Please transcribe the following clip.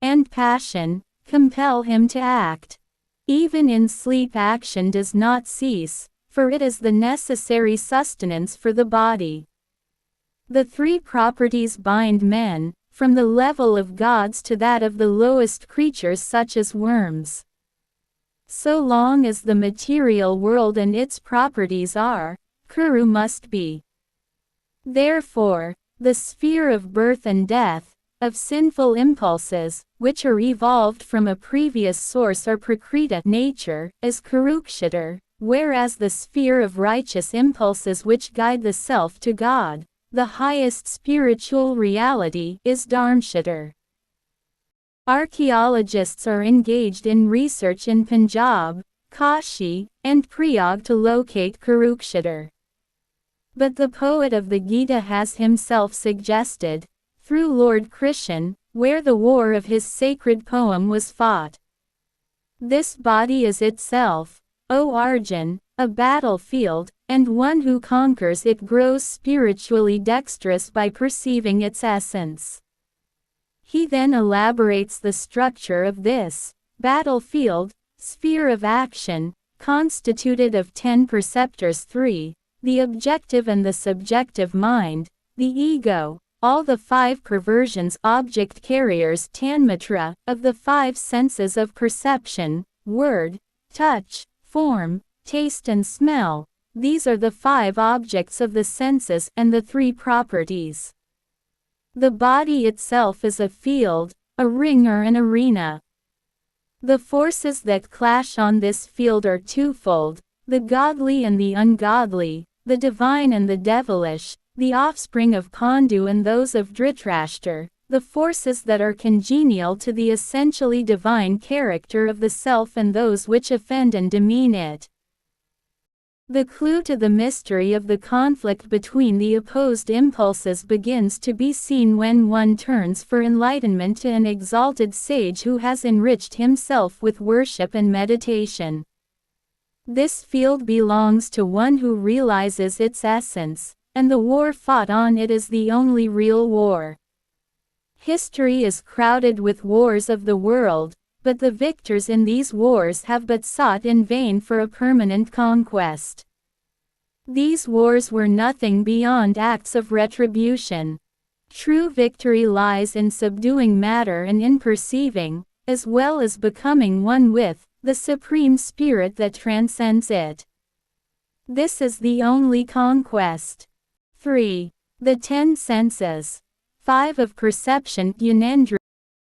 and passion, compel him to act. Even in sleep action does not cease, for it is the necessary sustenance for the body. The three properties bind men, from the level of gods to that of the lowest creatures such as worms. So long as the material world and its properties are, Kuru must be. Therefore, the sphere of birth and death, of sinful impulses, which are evolved from a previous source or prakriti nature, is Kurukshetra, whereas the sphere of righteous impulses which guide the self to God, the highest spiritual reality, is Dharmkshetra. Archaeologists are engaged in research in Punjab, Kashi, and Prayag to locate Kurukshetra. But the poet of the Gita has himself suggested, through Lord Krishna, where the war of his sacred poem was fought. This body is itself, O Arjun, a battlefield, and one who conquers it grows spiritually dexterous by perceiving its essence. He then elaborates the structure of this battlefield, sphere of action, constituted of 10 perceptors: 3, the objective and the subjective mind, the ego, all the 5 perversions object carriers tanmatra, of the 5 senses of perception, word, touch, form, taste and smell. These are the 5 objects of the senses and the 3 properties. The body itself is a field, a ring or an arena. The forces that clash on this field are twofold, the godly and the ungodly, the divine and the devilish, the offspring of Pandu and those of Dhritarashtra, the forces that are congenial to the essentially divine character of the self and those which offend and demean it. The clue to the mystery of the conflict between the opposed impulses begins to be seen when one turns for enlightenment to an exalted sage who has enriched himself with worship and meditation. This field belongs to one who realizes its essence, and the war fought on it is the only real war. History is crowded with wars of the world, but the victors in these wars have but sought in vain for a permanent conquest. These wars were nothing beyond acts of retribution. True victory lies in subduing matter and in perceiving, as well as becoming one with, the Supreme Spirit that transcends it. This is the only conquest. 3. The 10 senses. 5 of perception, Gyanendriya.